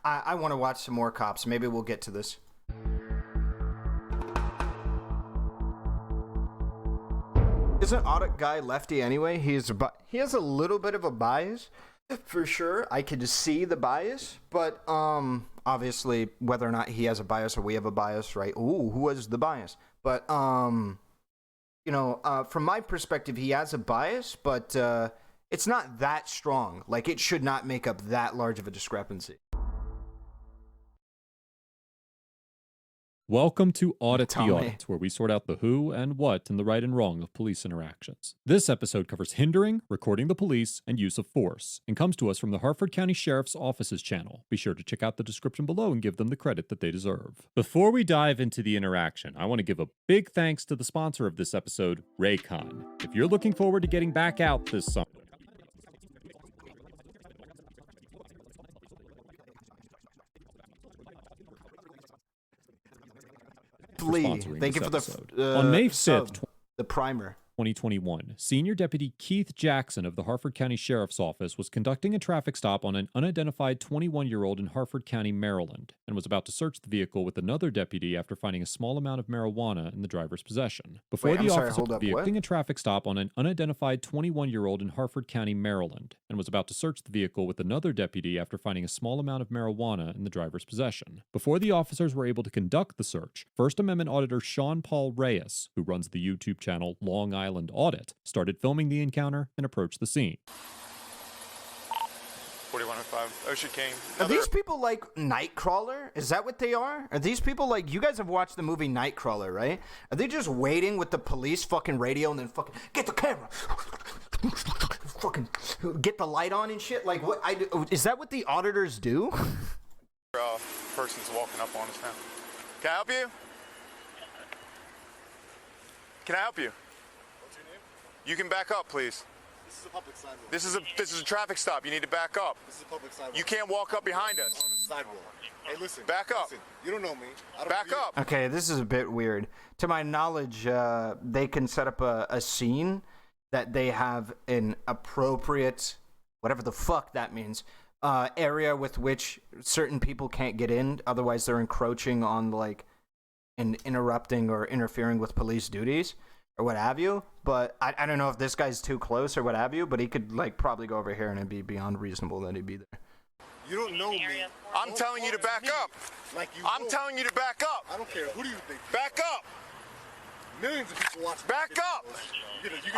I want to watch some more Cops. Maybe we'll get to this. Isn't Audit guy lefty anyway? He has a little bit of a bias, for sure. I can just see the bias, but obviously whether or not he has a bias or we have a bias, right? Ooh, who has the bias? But from my perspective, he has a bias, but it's not that strong. Like, it should not make up that large of a discrepancy. Welcome to Audit The Audit, where we sort out the who and what and the right and wrong of police interactions. This episode covers hindering, recording the police, and use of force, and comes to us from the Harford County Sheriff's Office's channel. Be sure to check out the description below and give them the credit that they deserve. Before we dive into the interaction, I want to give a big thanks to the sponsor of this episode, Raycon. If you're looking forward to getting back out this summer, Thank you for the on May 5th, the primer. 2021, Senior Deputy Keith Jackson of the Harford County Sheriff's Office was conducting a traffic stop on an unidentified 21-year-old in Harford County, Maryland, and was about to search the vehicle with another deputy after finding a small amount of marijuana in the driver's possession. Before the officer was conducting a traffic stop on an unidentified 21-year-old in Harford County, Maryland, and was about to search the vehicle with another deputy after finding a small amount of marijuana in the driver's possession. Before the officers were able to conduct the search, First Amendment Auditor Sean Paul Reyes, who runs the YouTube channel Long Island Audit, started filming the encounter and approached the scene. 4105 Ocean King. Are these people like Nightcrawler? Is that what they are? Are these people like, you guys have watched the movie Nightcrawler, right? Are they just waiting with the police fucking radio and then fucking get the camera, fucking get the light on and shit? Like, what? Is that what the auditors do? Person's walking up on us now. Can I help you? Can I help you? What's your name? You can back up, please. This is a public sidewalk. This is a traffic stop. You need to back up. This is a public sidewalk. You can't walk up behind us. On the sidewalk. Hey, listen. Back up. Listen, you don't know me. I don't Back know you. up. Okay, this is a bit weird. To my knowledge, they can set up a scene that they have an appropriate, whatever the fuck that means, area with which certain people can't get in. Otherwise, they're encroaching on, like, and interrupting or interfering with police duties or what have you. But I don't know if this guy's too close or what have you, but he could, like, probably go over here and it'd be beyond reasonable that he'd be there. You don't know me. I'm telling you to back up. Like you I'm telling you to back up. I don't care. Who do you think? Back up. Millions of people watch. Back up.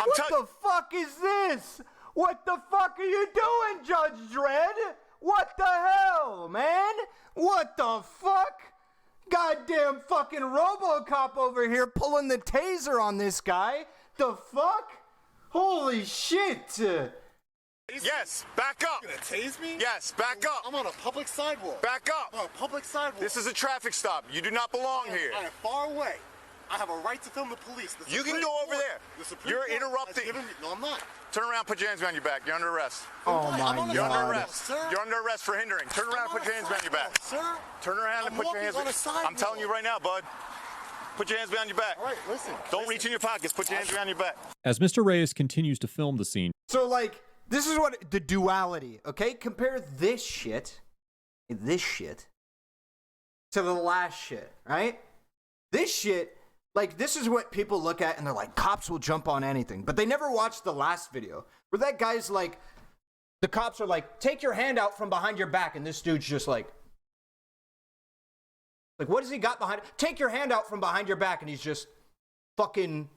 What the fuck is this? What the fuck are you doing, Judge Dredd? What the hell, man? What the fuck? Goddamn fucking RoboCop over here pulling the taser on this guy. The fuck? Holy shit. Yes, back up. You gonna tase me? Yes, back up. I'm on a public sidewalk. Back up. I'm on a public sidewalk. This is a traffic stop. You do not belong here. I am far away. I have a right to film the police. You can go over there. You're interrupting. No, I'm not. Turn around, put your hands behind your back. You're under arrest. Oh my God. You're under arrest. You're under arrest for hindering. Turn around and put your hands behind your back. Sir? Turn around and put your hands behind. I'm telling you right now, bud. Put your hands behind your back. All right, listen. Don't reach in your pockets. Put your hands behind your back. As Mr. Reyes continues to film the scene, So, like, this is what the duality, okay? Compare this shit to the last shit, right? This shit, like, this is what people look at and they're like, cops will jump on anything. But they never watched the last video where that guy's like, the cops are like, take your hand out from behind your back. And this dude's just like, what has he got behind? Take your hand out from behind your back. And he's just fucking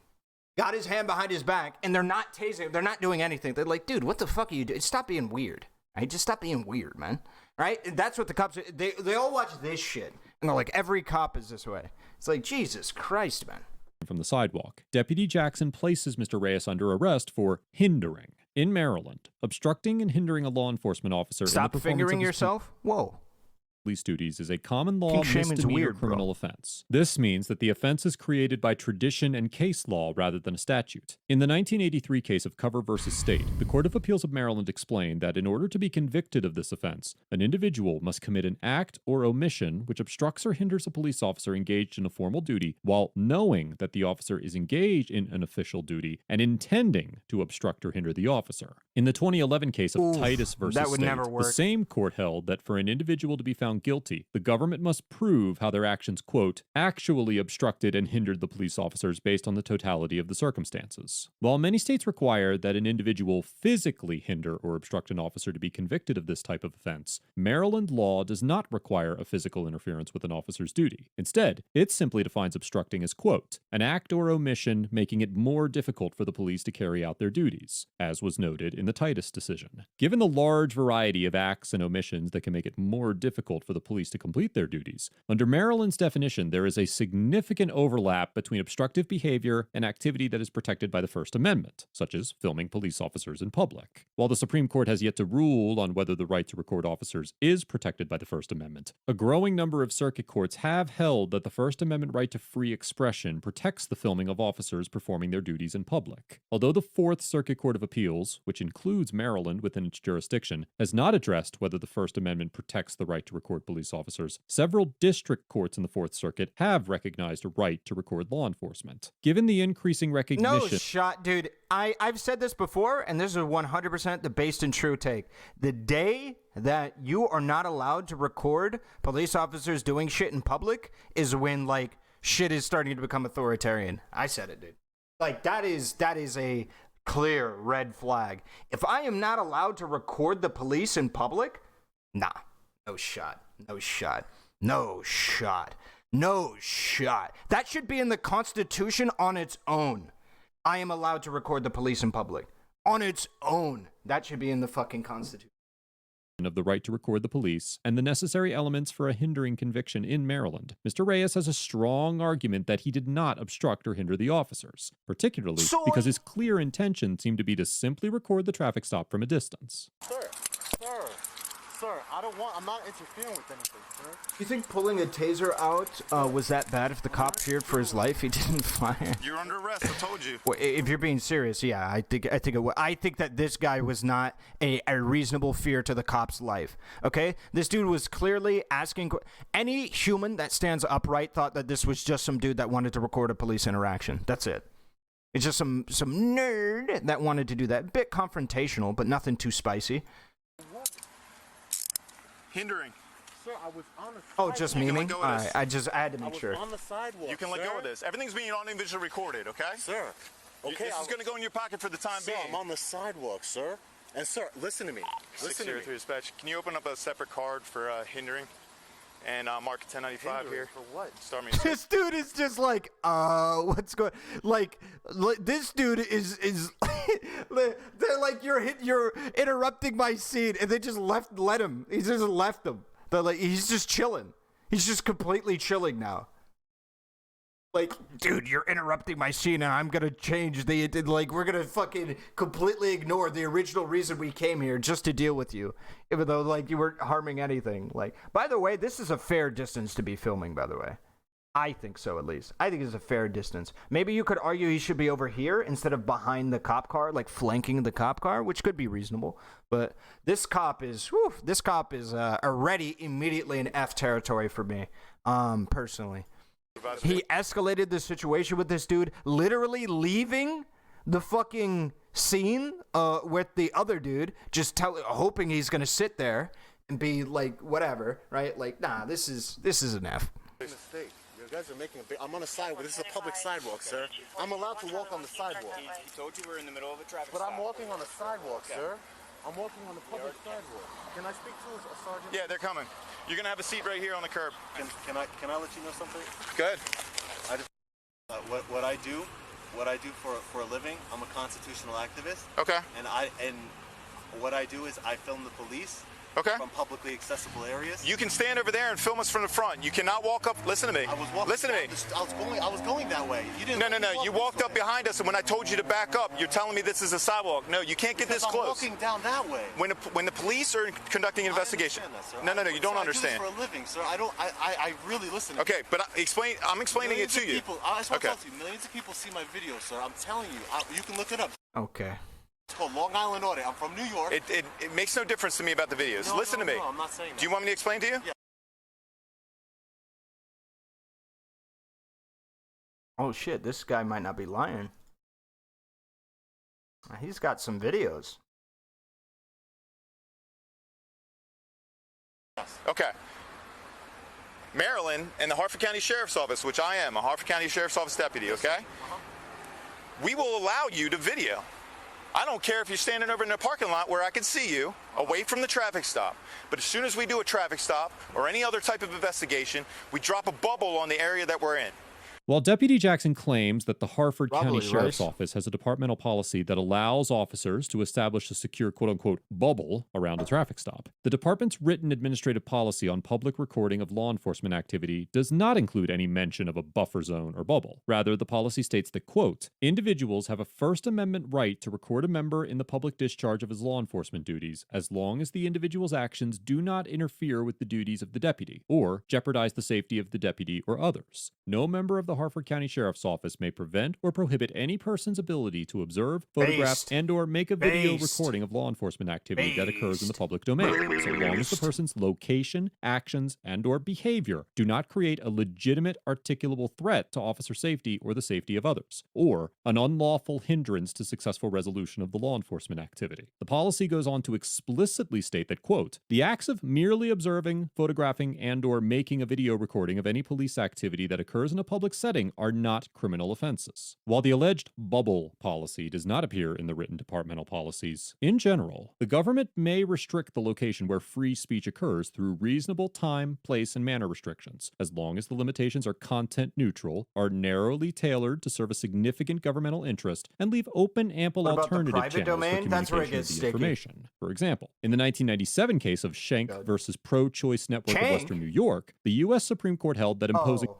got his hand behind his back. And they're not tasing. They're not doing anything. They're like, dude, what the fuck are you doing? Stop being weird. Right? Just stop being weird, man. Right? And that's what the cops, they all watch this shit. And they're like, every cop is this way. It's like, Jesus Christ, man. from the sidewalk, Deputy Jackson places Mr. Reyes under arrest for hindering in Maryland, obstructing and hindering a law enforcement officer. Stop fingering yourself? Whoa. Police duties is a common law misdemeanor criminal offense. This means that the offense is created by tradition and case law rather than a statute. In the 1983 case of Cover v. State, the Court of Appeals of Maryland explained that in order to be convicted of this offense, an individual must commit an act or omission which obstructs or hinders a police officer engaged in a formal duty while knowing that the officer is engaged in an official duty and intending to obstruct or hinder the officer. In the 2011 case of Titus v. State, the same court held that for an individual to be found found guilty, the government must prove how their actions, quote, actually obstructed and hindered the police officers based on the totality of the circumstances. While many states require that an individual physically hinder or obstruct an officer to be convicted of this type of offense, Maryland law does not require a physical interference with an officer's duty. Instead, it simply defines obstructing as, quote, an act or omission making it more difficult for the police to carry out their duties, as was noted in the Titus decision. Given the large variety of acts and omissions that can make it more difficult for the police to complete their duties, under Maryland's definition, there is a significant overlap between obstructive behavior and activity that is protected by the First Amendment, such as filming police officers in public. While the Supreme Court has yet to rule on whether the right to record officers is protected by the First Amendment, a growing number of circuit courts have held that the First Amendment right to free expression protects the filming of officers performing their duties in public. Although the Fourth Circuit Court of Appeals, which includes Maryland within its jurisdiction, has not addressed whether the First Amendment protects the right to record police officers, several district courts in the Fourth Circuit have recognized a right to record law enforcement. Given the increasing recognition... No shot, dude. I've said this before, and this is 100% the based and true take. The day that you are not allowed to record police officers doing shit in public is when, like, shit is starting to become authoritarian. I said it, dude. Like, that is a clear red flag. If I am not allowed to record the police in public, nah, no shot, no shot, no shot, no shot. That should be in the Constitution on its own. I am allowed to record the police in public. On its own. That should be in the fucking Constitution. Of the right to record the police and the necessary elements for a hindering conviction in Maryland, Mr. Reyes has a strong argument that he did not obstruct or hinder the officers, particularly because his clear intention seemed to be to simply record the traffic stop from a distance. Sir, I'm not interfering with anything, sir. You think pulling a taser out was that bad? If the cop feared for his life, he didn't fire. You're under arrest, I told you. Well, if you're being serious, yeah, I think that this guy was not a reasonable fear to the cop's life. Okay, this dude was clearly asking. Any human that stands upright thought that this was just some dude that wanted to record a police interaction. That's it. It's just some nerd that wanted to do that. A bit confrontational, but nothing too spicy. Hindering. Sir, I was on the sidewalk. Oh, just memeing? All right, I had to make sure. I was on the sidewalk, You can let go of this. Everything's being audio-visually recorded, okay? Sir, okay. This is going to go in your pocket for the time Sir, being. I'm on the sidewalk, sir. And sir, listen to me. Listen to me. 603 dispatch. Can you open up a separate card for hindering? And mark 1095 here. For what? Start me. This dude is just like, what's going? Like this dude is. They're like, you're interrupting my scene, and they just let him. He just left him. They're like, he's just chilling. He's just completely chilling now. Like, dude, you're interrupting my scene, and I'm gonna change we're gonna fucking completely ignore the original reason we came here just to deal with you, even though, like, you weren't harming anything. Like, by the way, this is a fair distance to be filming, by the way. I think so, at least. I think it's a fair distance. Maybe you could argue he should be over here instead of behind the cop car, like flanking the cop car, which could be reasonable. But this cop is already immediately in F territory for me, personally. He escalated the situation with this dude, literally leaving the fucking scene with the other dude, just hoping he's gonna sit there and be like, whatever, right? Like, nah, this is an F. Mistake. You guys are making a big. I'm on a sidewalk. This is a public sidewalk, sir. I'm allowed to walk on the sidewalk. He told you we're in the middle of a traffic But stop. I'm walking on a sidewalk, sir. I'm walking on the public sidewalk. Can I speak to a sergeant? Yeah, they're coming. You're going to have a seat right here on the curb. Can I let you know something? Go ahead. I just what I do for a living. I'm a constitutional activist. Okay. And what I do is I film the police. Okay. From publicly accessible areas. You can stand over there and film us from the front. You cannot walk up. Listen to me. I was walking. Listen to me. I was going that way. You didn't. No. You walked up behind us, and when I told you to back up, you're telling me this is a sidewalk. No, you can't get this close. I'm walking down that way. When the police are conducting an investigation. That, No. You don't understand. I do this for a living, sir. I really listen. Okay, but I'm explaining it to you. I just want to tell you, millions of people see my videos, sir. I'm telling you. You can look it up. Okay. It's called Long Island Audit. I'm from New York. It makes no difference to me about the videos. Listen to me. No, I'm not saying that. Do you want me to explain to you? Yeah. Oh shit, this guy might not be lying. He's got some videos. Okay. Maryland and the Harford County Sheriff's Office, which I am, a Harford County Sheriff's Office deputy, okay? We will allow you to video. I don't care if you're standing over in the parking lot where I can see you, away from the traffic stop. But as soon as we do a traffic stop or any other type of investigation, we drop a bubble on the area that we're in. While Deputy Jackson claims that the Harford County Probably, Sheriff's right? Office has a departmental policy that allows officers to establish a secure quote-unquote bubble around a traffic stop, the department's written administrative policy on public recording of law enforcement activity does not include any mention of a buffer zone or bubble. Rather, the policy states that, quote, individuals have a First Amendment right to record a member in the public discharge of his law enforcement duties as long as the individual's actions do not interfere with the duties of the deputy or jeopardize the safety of the deputy or others. No member of the Harford County Sheriff's Office may prevent or prohibit any person's ability to observe, photograph, and or make a video recording of law enforcement activity that occurs in the public domain, so long as the person's location, actions, and or behavior do not create a legitimate articulable threat to officer safety or the safety of others, or an unlawful hindrance to successful resolution of the law enforcement activity. The policy goes on to explicitly state that, quote, the acts of merely observing, photographing, and or making a video recording of any police activity that occurs in a public setting are not criminal offenses. While the alleged bubble policy does not appear in the written departmental policies, in general, the government may restrict the location where free speech occurs through reasonable time, place, and manner restrictions, as long as the limitations are content neutral, are narrowly tailored to serve a significant governmental interest, and leave open ample What about the alternative private channels domain? for That's where it communication of gets the sticky. information. For example, in the 1997 case of Schenck God. versus Pro-Choice Network Schenck? of Western New York, the U.S. Supreme Court held that imposing Oh.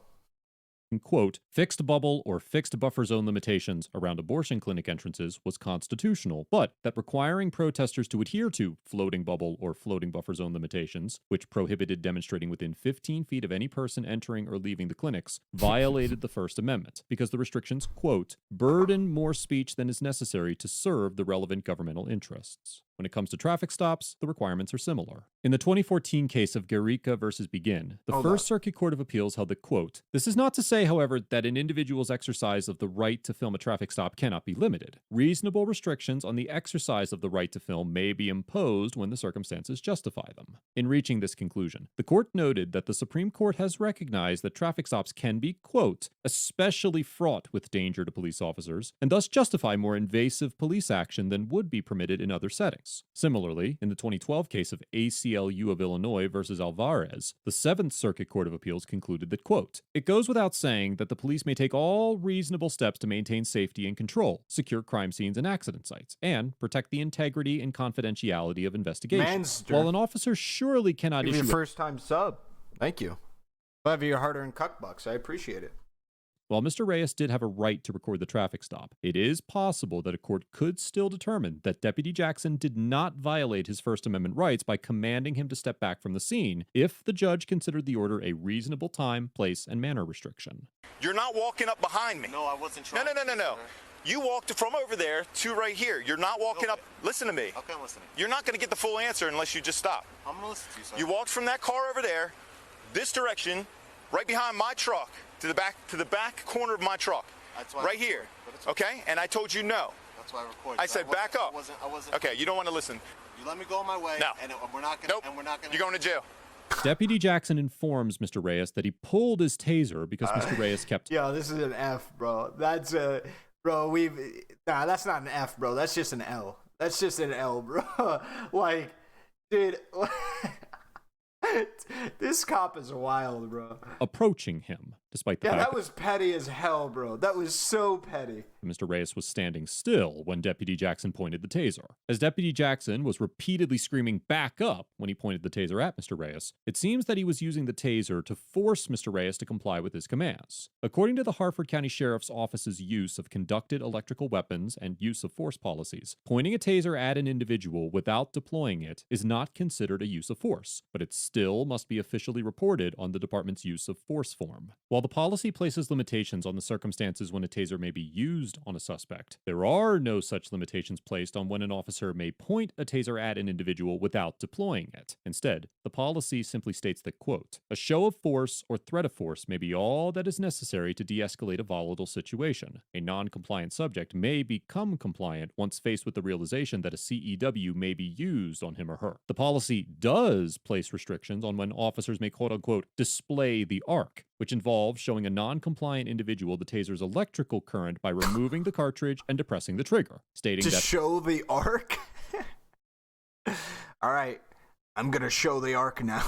quote, fixed bubble or fixed buffer zone limitations around abortion clinic entrances was constitutional, but that requiring protesters to adhere to floating bubble or floating buffer zone limitations, which prohibited demonstrating within 15 feet of any person entering or leaving the clinics, violated the First Amendment because the restrictions, quote, burden more speech than is necessary to serve the relevant governmental interests. When it comes to traffic stops, the requirements are similar. In the 2014 case of Guerrica versus Begin, the First Circuit Court of Appeals held that, quote, this is not to say, however, that an individual's exercise of the right to film a traffic stop cannot be limited. Reasonable restrictions on the exercise of the right to film may be imposed when the circumstances justify them. In reaching this conclusion, the court noted that the Supreme Court has recognized that traffic stops can be, quote, especially fraught with danger to police officers, and thus justify more invasive police action than would be permitted in other settings. Similarly, in the 2012 case of ACLU of Illinois versus Alvarez, the Seventh Circuit Court of Appeals concluded that, quote, it goes without saying that the police may take all reasonable steps to maintain safety and control, secure crime scenes and accident sites, and protect the integrity and confidentiality of investigations. Manster. While an officer surely cannot Give you a issue first-time sub. Thank you. I'll have your hard-earned cuck bucks. I appreciate it. While Mr. Reyes did have a right to record the traffic stop, it is possible that a court could still determine that Deputy Jackson did not violate his First Amendment rights by commanding him to step back from the scene if the judge considered the order a reasonable time, place, and manner restriction. You're not walking up behind me. No, I wasn't trying. No. You walked from over there to right here. You're not walking up. Listen to me. Okay, I'm listening. You're not going to get the full answer unless you just stop. I'm gonna listen to you, sir. You walked from that car over there, this direction, right behind my truck, to the back corner of my truck, That's why right here. Okay? And I told you no. That's why I recorded. I said back up. I wasn't. Okay, you don't want to listen. You let me go on my way. No. And we're not gonna. Nope. And we're not gonna. You're going to jail. Deputy Jackson informs Mr. Reyes that he pulled his taser because Mr. Reyes kept Yo, this is an F, bro. That's a... Bro, Nah, that's not an F, bro. That's just an L. That's just an L, bro. Like, dude... This cop is wild, bro. approaching him, despite the Yeah, fact that was petty as hell, bro. That was so petty. that Mr. Reyes was standing still when Deputy Jackson pointed the taser. As Deputy Jackson was repeatedly screaming back up when he pointed the taser at Mr. Reyes, it seems that he was using the taser to force Mr. Reyes to comply with his commands. According to the Harford County Sheriff's Office's use of conducted electrical weapons and use of force policies, pointing a taser at an individual without deploying it is not considered a use of force, but it still must be officially reported on the department's use of force form. While the policy places limitations on the circumstances when a taser may be used on a suspect, there are no such limitations placed on when an officer may point a taser at an individual without deploying it. Instead, the policy simply states that, quote, a show of force or threat of force may be all that is necessary to de-escalate a volatile situation. A non-compliant subject may become compliant once faced with the realization that a CEW may be used on him or her. The policy does place restrictions on when officers may quote-unquote display the arc, which involves showing a non-compliant individual the taser's electrical current by removing the cartridge and depressing the trigger, stating To that show the arc? All right, I'm going to show the arc now.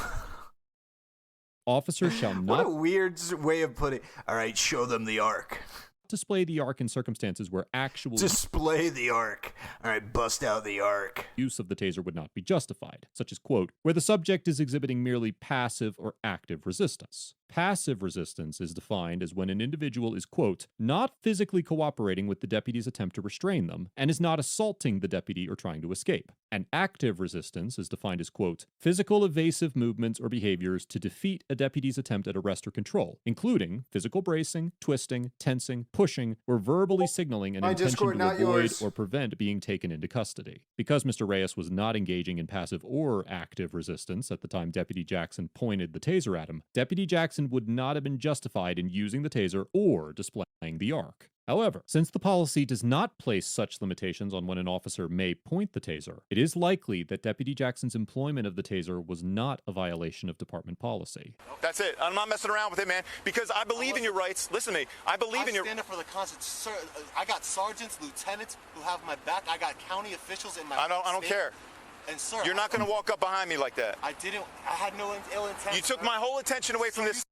officers shall What a not weird way of putting it. All right, show them the arc. display the arc in circumstances where actual Display the arc. All right, bust out the arc. use of the taser would not be justified, such as, quote, where the subject is exhibiting merely passive or active resistance. Passive resistance is defined as when an individual is, quote, not physically cooperating with the deputy's attempt to restrain them and is not assaulting the deputy or trying to escape. And active resistance is defined as, quote, physical evasive movements or behaviors to defeat a deputy's attempt at arrest or control, including physical bracing, twisting, tensing, pushing, or verbally signaling an My intention Discord, to not avoid yours. or prevent being taken into custody. Because Mr. Reyes was not engaging in passive or active resistance at the time Deputy Jackson pointed the taser at him, Deputy Jackson would not have been justified in using the taser or displaying the arc. However, since the policy does not place such limitations on when an officer may point the taser, it is likely that Deputy Jackson's employment of the taser was not a violation of department policy. That's it. I'm not messing around with it, man, because I believe in your rights. Listen to me. I believe in your... I stand up for the Constitution. Sir, I got sergeants, lieutenants who have my back. I got county officials in my I don't state. care. And sir, You're not going to walk up behind me like that. I had no ill intent. You took my whole attention away from this.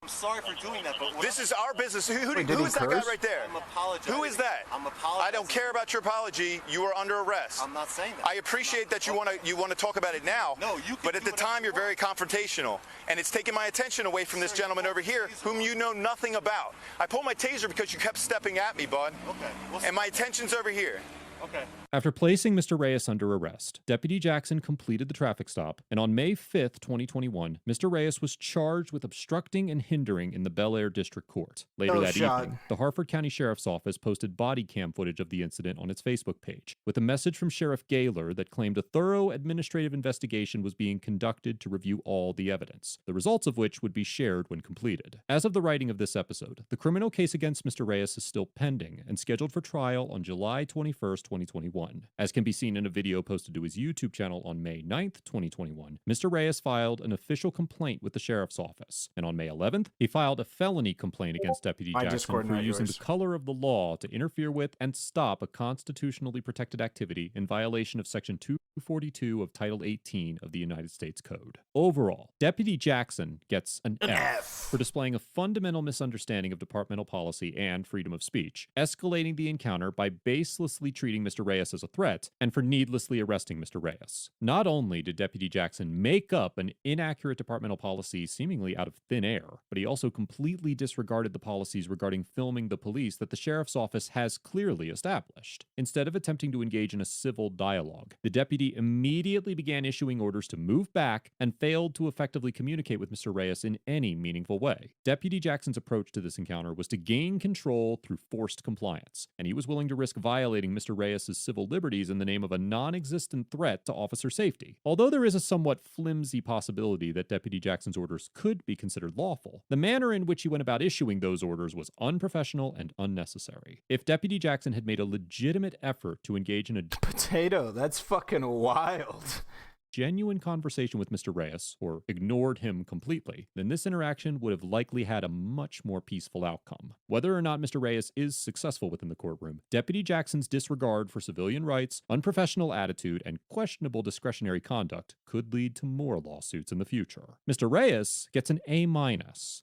I'm sorry for doing that, but This is our business. Who Wait, did who he is that guy curse? right there? I'm apologizing. Who is that? I'm apologizing. I don't care about your apology. You are under arrest. I'm not saying that. I appreciate that you want to talk about it now. No, you can But at do the time, whatever you're you very confrontational, and it's taking my attention away from this gentleman over here, whom you know nothing about. I pulled my taser because you kept stepping at me, bud. Okay. And my attention's over here. Okay. After placing Mr. Reyes under arrest, Deputy Jackson completed the traffic stop, and on May 5th, 2021, Mr. Reyes was charged with obstructing and hindering in the Bel Air District Court. Later No that shot. evening, the Harford County Sheriff's Office posted body cam footage of the incident on its Facebook page, with a message from Sheriff Gaylor that claimed a thorough administrative investigation was being conducted to review all the evidence, the results of which would be shared when completed. As of the writing of this episode, the criminal case against Mr. Reyes is still pending and scheduled for trial on July 21st, 2021. As can be seen in a video posted to his YouTube channel on May 9th, 2021, Mr. Reyes filed an official complaint with the Sheriff's Office, and on May 11th, he filed a felony complaint against Deputy My Jackson Discord, for not using yours. the color of the law to interfere with and stop a constitutionally protected activity in violation of Section 242 of Title 18 of the United States Code. Overall, Deputy Jackson gets an F for displaying a fundamental misunderstanding of departmental policy and freedom of speech, escalating the encounter by baselessly treating Mr. Reyes as a threat, and for needlessly arresting Mr. Reyes. Not only did Deputy Jackson make up an inaccurate departmental policy seemingly out of thin air, but he also completely disregarded the policies regarding filming the police that the Sheriff's Office has clearly established. Instead of attempting to engage in a civil dialogue, the deputy immediately began issuing orders to move back and failed to effectively communicate with Mr. Reyes in any meaningful way. Deputy Jackson's approach to this encounter was to gain control through forced compliance, and he was willing to risk violating Mr. Reyes' civil liberties in the name of a non-existent threat to officer safety. Although there is a somewhat flimsy possibility that Deputy Jackson's orders could be considered lawful, the manner in which he went about issuing those orders was unprofessional and unnecessary. If Deputy Jackson had made a legitimate effort to engage in a Potato, that's fucking wild. genuine conversation with Mr. Reyes, or ignored him completely, then this interaction would have likely had a much more peaceful outcome. Whether or not Mr. Reyes is successful within the courtroom, Deputy Jackson's disregard for civilian rights, unprofessional attitude, and questionable discretionary conduct could lead to more lawsuits in the future. Mr. Reyes gets an A-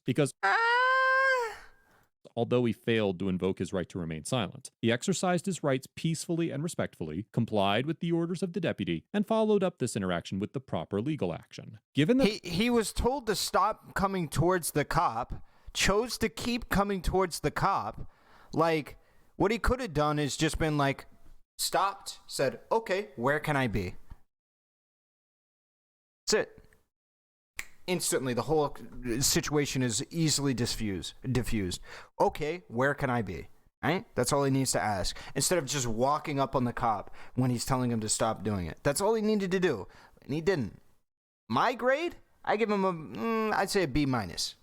because although he failed to invoke his right to remain silent, he exercised his rights peacefully and respectfully, complied with the orders of the deputy, and followed up this interaction with the proper legal action. Given that He was told to stop coming towards the cop, chose to keep coming towards the cop. Like, what he could have done is just been like, stopped, said, okay, where can I be? That's it. instantly the whole situation is easily diffused. Okay, where can I be? Right? That's all he needs to ask. Instead of just walking up on the cop when he's telling him to stop doing it. That's all he needed to do. And he didn't. My grade? I give him I'd say a B minus.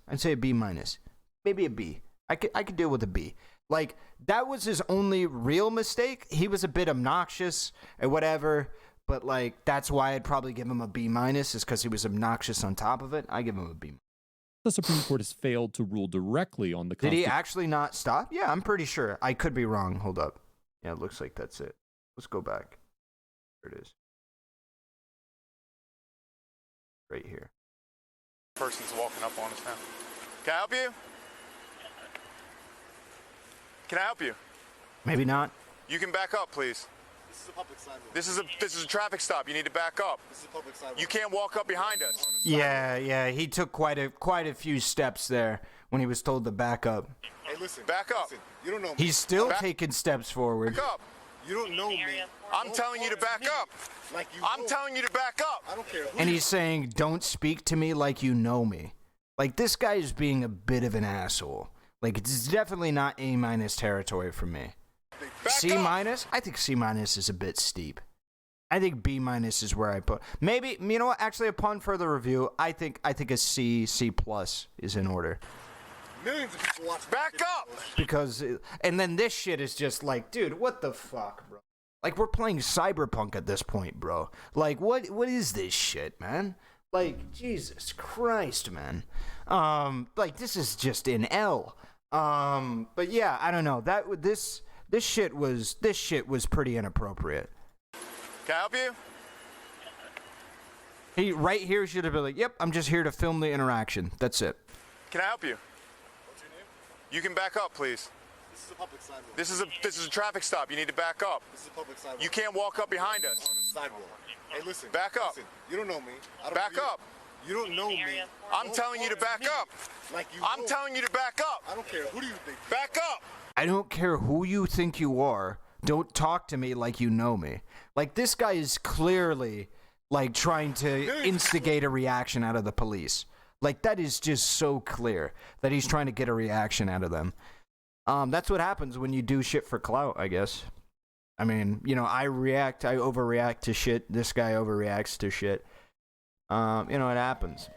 Maybe a B. I could deal with a B. Like, that was his only real mistake. He was a bit obnoxious and whatever, but like, that's why I'd probably give him a B minus, is because he was obnoxious on top of it. I give him a B. The Supreme Court has failed to rule directly on the Did he actually not stop? Yeah, I'm pretty sure. I could be wrong. Hold up. Yeah, it looks like that's it. Let's go back. There it is. Right here. Person's walking up on us now. Can I help you? Can I help you? Maybe not. You can back up, please. This is a public sidewalk. This is a traffic stop. You need to back up. This is a public sidewalk. You can't walk up behind us. Yeah. He took quite a few steps there when he was told to back up. Hey, listen. Back up. Listen, you don't know me. He's still taking steps forward. Back up. You don't know me. I'm telling you to back up. Like you I'm know. telling you to back up. I don't care. And he's saying, "Don't speak to me like you know me." Like, this guy is being a bit of an asshole. Like, it's definitely not A minus territory for me. Back C up. minus? I think C minus is a bit steep. I think B minus is where I put. Maybe, you know what? Actually, upon further review, I think a C plus is in order. Millions of people watch. Back up. Because, and then this shit is just like, dude, what the fuck, bro? Like, we're playing Cyberpunk at this point, bro. Like, what is this shit, man? Like, Jesus Christ, man. Like, this is just an L. But yeah, I don't know. This shit was pretty inappropriate. Can I help you? He right here should have been like, "Yep, I'm just here to film the interaction. That's it." Can I help you? What's your name? You can back up, please. This is a public sidewalk. This is a traffic stop. You need to back up. This is a public sidewalk. You can't walk up behind us. On the sidewalk. Hey, listen. Back up. Listen, you don't know me. I don't Back know you. up. You don't know me. I'm Don't telling you to talk back me up. Like you I'm know. telling you to back up. I don't care. Who do you think? Back up. I don't care who you think you are. Don't talk to me like you know me. Like, this guy is clearly like trying to instigate a reaction out of the police. Like, that is just so clear that he's trying to get a reaction out of them. That's what happens when you do shit for clout, I guess. I mean, you know, I overreact to shit. This guy overreacts to shit. You know, it happens.